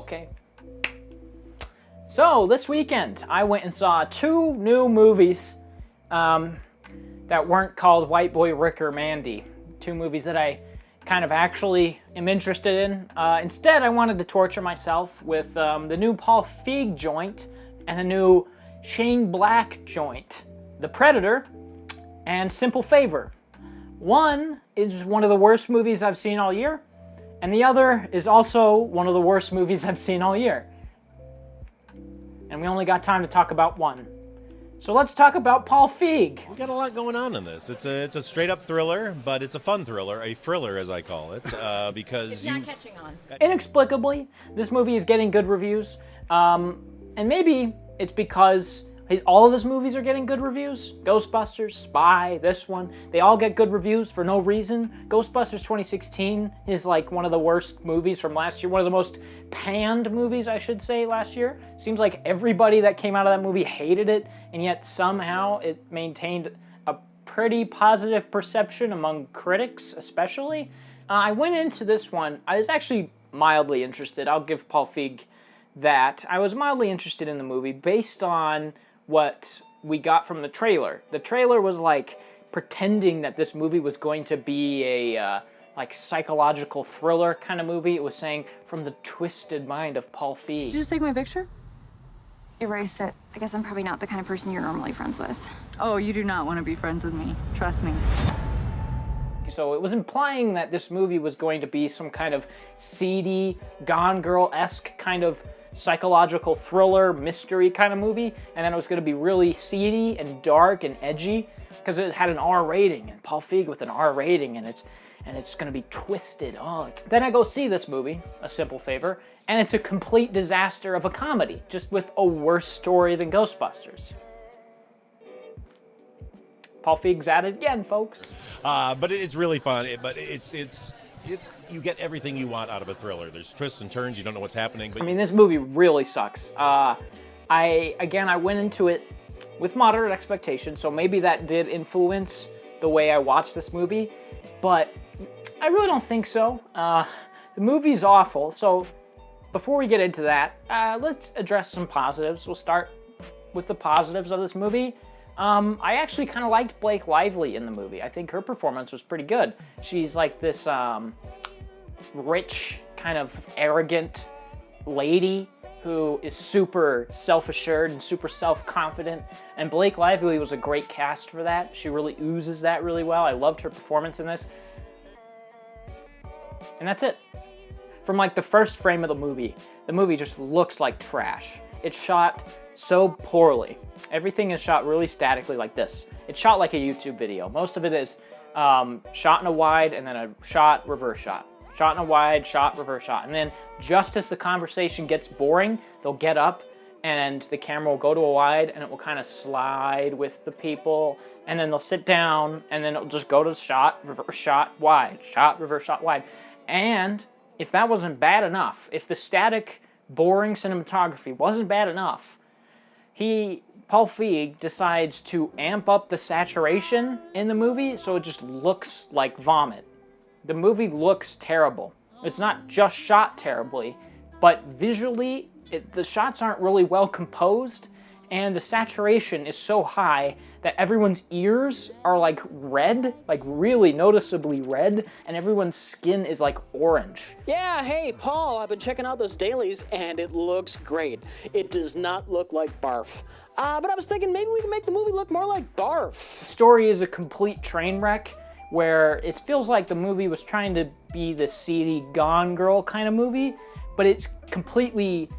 Okay. So, this weekend, I went and saw 2 new movies that weren't called White Boy Rick or Mandy. 2 movies that I kind of actually am interested in. Instead, I wanted to torture myself with the new Paul Feig joint and the new Shane Black joint. The Predator and Simple Favor. One is one of the worst movies I've seen all year, and the other is also one of the worst movies I've seen all year. And we only got time to talk about one. So let's talk about Paul Feig. We got a lot going on in this. It's a straight-up thriller, but it's a fun thriller, a thriller as I call it, because it's not catching on. Inexplicably, this movie is getting good reviews, and maybe it's because all of his movies are getting good reviews. Ghostbusters, Spy, this one, they all get good reviews for no reason. Ghostbusters 2016 is like one of the worst movies from last year, one of the most panned movies, I should say, last year. Seems like everybody that came out of that movie hated it, and yet somehow it maintained a pretty positive perception among critics, especially. I went into this one, I was actually mildly interested. I'll give Paul Feig that. I was mildly interested in the movie based on what we got from the trailer. The trailer was like pretending that this movie was going to be a like psychological thriller kind of movie. It was saying from the twisted mind of Paul Feig. Did you just take my picture? Erase it. I guess I'm probably not the kind of person you're normally friends with. Oh, you do not want to be friends with me. Trust me. So it was implying that this movie was going to be some kind of seedy, Gone Girl-esque kind of psychological thriller, mystery kind of movie, and then it was going to be really seedy and dark and edgy because it had an R rating, and Paul Feig with an R rating, and it's going to be twisted. Oh. Then I go see this movie, A Simple Favor, and it's a complete disaster of a comedy, just with a worse story than Ghostbusters. Paul Feig's at it again, folks. But it's really fun. But it's you get everything you want out of a thriller. There's twists and turns. You don't know what's happening. But I mean, this movie really sucks. I went into it with moderate expectations, so maybe that did influence the way I watched this movie, but I really don't think so. The movie's awful, so before we get into that, let's address some positives. We'll start with the positives of this movie. I actually kind of liked Blake Lively in the movie. I think her performance was pretty good. She's like this rich, kind of arrogant lady who is super self-assured and super self-confident. And Blake Lively was a great cast for that. She really oozes that really well. I loved her performance in this. And that's it. From like the first frame of the movie just looks like trash. It's shot so poorly. Everything is shot really statically like this. It's shot like a YouTube video. Most of it is shot in a wide and then a shot, reverse shot. Shot in a wide, shot, reverse shot. And then just as the conversation gets boring, they'll get up and the camera will go to a wide and it will kind of slide with the people. And then they'll sit down and then it'll just go to shot, reverse shot, wide, shot, reverse shot, wide. And if that wasn't bad enough, if the static, boring cinematography wasn't bad enough, Paul Feig decides to amp up the saturation in the movie so it just looks like vomit. The movie looks terrible. It's not just shot terribly, but visually, the shots aren't really well composed, and the saturation is so high that everyone's ears are like red, like really noticeably red, and everyone's skin is like orange. Yeah, hey, Paul, I've been checking out those dailies, and it looks great. It does not look like barf. But I was thinking maybe we can make the movie look more like barf. The story is a complete train wreck, where it feels like the movie was trying to be the seedy Gone Girl kind of movie, but it's completely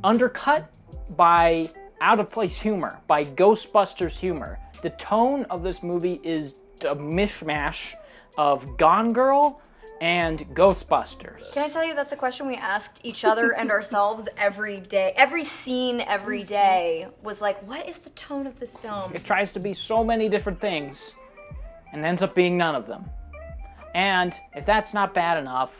undercut by out-of-place humor, by Ghostbusters humor. The tone of this movie is a mishmash of Gone Girl and Ghostbusters. Can I tell you that's a question we asked each other and ourselves every day. Every scene, every day was like, what is the tone of this film? It tries to be so many different things and ends up being none of them. And if that's not bad enough,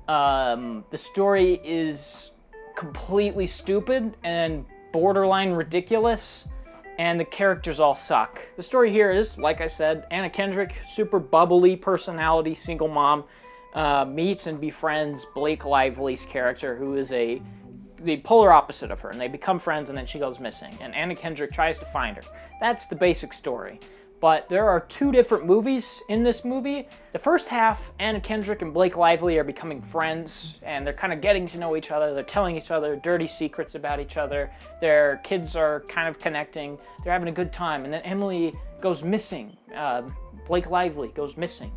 the story is completely stupid and borderline ridiculous, and the characters all suck. The story here is, like I said, Anna Kendrick, super bubbly personality, single mom, meets and befriends Blake Lively's character, who is a the polar opposite of her, and they become friends, and then she goes missing, and Anna Kendrick tries to find her. That's the basic story. But there are two different movies in this movie. The first half, Anna Kendrick and Blake Lively are becoming friends, and they're kind of getting to know each other. They're telling each other dirty secrets about each other. Their kids are kind of connecting. They're having a good time. And then Emily goes missing. Blake Lively goes missing.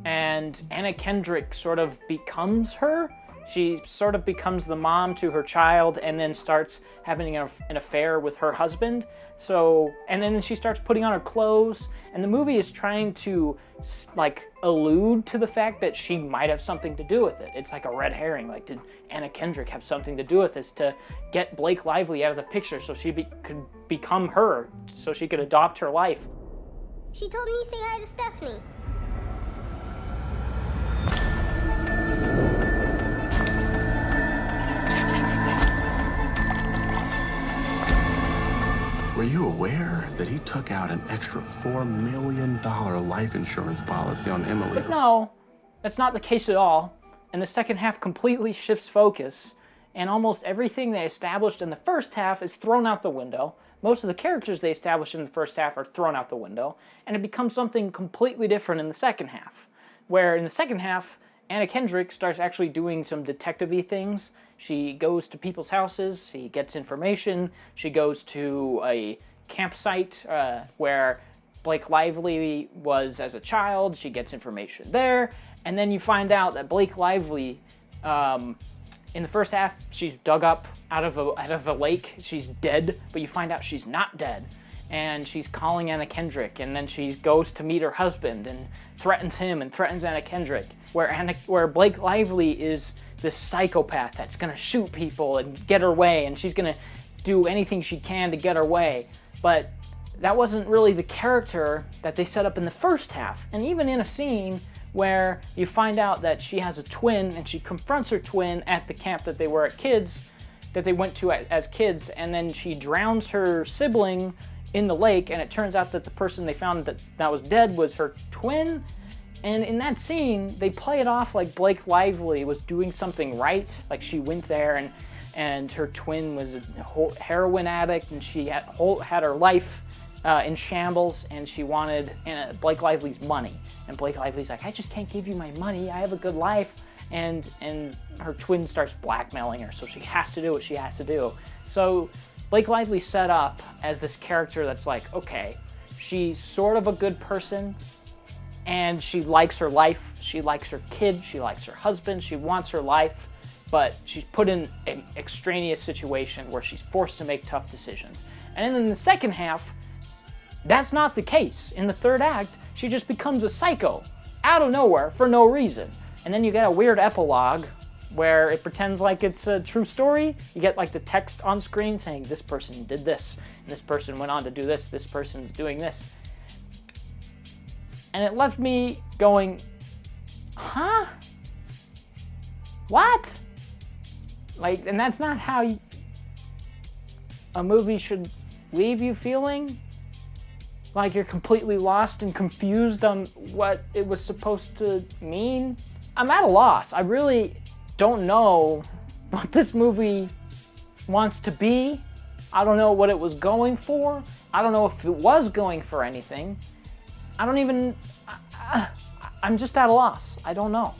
And Anna Kendrick sort of becomes her. She sort of becomes the mom to her child, and then starts having an affair with her husband. So, and then she starts putting on her clothes, and the movie is trying to, like, allude to the fact that she might have something to do with it. It's like a red herring, like, did Anna Kendrick have something to do with this to get Blake Lively out of the picture so she could become her, so she could adopt her life? She told me to say hi to Stephanie. Were you aware that he took out an extra $4 million life insurance policy on Emily? But no, that's not the case at all. And the second half completely shifts focus, and almost everything they established in the first half is thrown out the window. Most of the characters they established in the first half are thrown out the window, and it becomes something completely different in the second half. Where in the second half, Anna Kendrick starts actually doing some detective-y things. She goes to people's houses, she gets information, she goes to a campsite where Blake Lively was as a child, she gets information there, and then you find out that Blake Lively, in the first half, she's dug up out of a lake, she's dead, but you find out she's not dead. And she's calling Anna Kendrick, and then she goes to meet her husband and threatens him and threatens Anna Kendrick, where Blake Lively is this psychopath that's gonna shoot people and get her way, and she's gonna do anything she can to get her way. But that wasn't really the character that they set up in the first half. And even in a scene where you find out that she has a twin, and she confronts her twin at the camp that they went to as kids, and then she drowns her sibling in the lake, and it turns out that the person they found that was dead was her twin. And in that scene, they play it off like Blake Lively was doing something right, like she went there and her twin was a heroin addict, and she had her life in shambles, and she wanted Blake Lively's money. And Blake Lively's like, I just can't give you my money, I have a good life. And her twin starts blackmailing her, so she has to do what she has to do. So Blake Lively's set up as this character that's like, okay, she's sort of a good person, and she likes her life, she likes her kid, she likes her husband, she wants her life, but she's put in an extraneous situation where she's forced to make tough decisions. And then in the second half, that's not the case. In the third act, she just becomes a psycho, out of nowhere, for no reason. And then you get a weird epilogue where it pretends like it's a true story. You get like the text on screen saying this person did this, and this person went on to do this person's doing this. And it left me going, huh? What? Like, and that's not how a movie should leave you feeling. Like you're completely lost and confused on what it was supposed to mean. I'm at a loss. I really don't know what this movie wants to be. I don't know what it was going for. I don't know if it was going for anything. I don't even, I'm just at a loss. I don't know.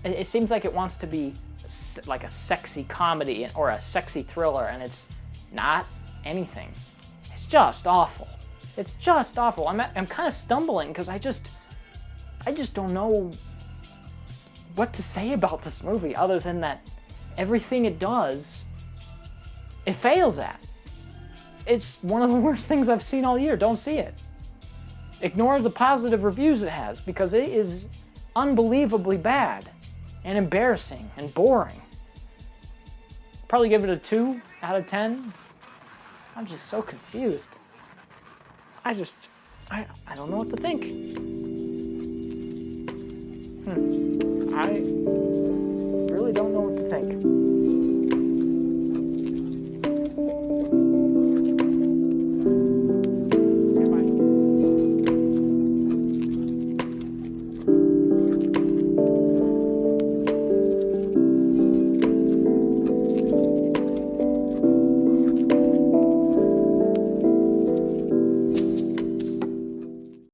It seems like it wants to be like a sexy comedy or a sexy thriller, and it's not anything. It's just awful. It's just awful. I'm kind of stumbling because I just don't know what to say about this movie other than that everything it does, it fails at. It's one of the worst things I've seen all year. Don't see it. Ignore the positive reviews it has because it is unbelievably bad and embarrassing and boring. Probably give it a 2 out of 10. I'm just so confused. I don't know what to think.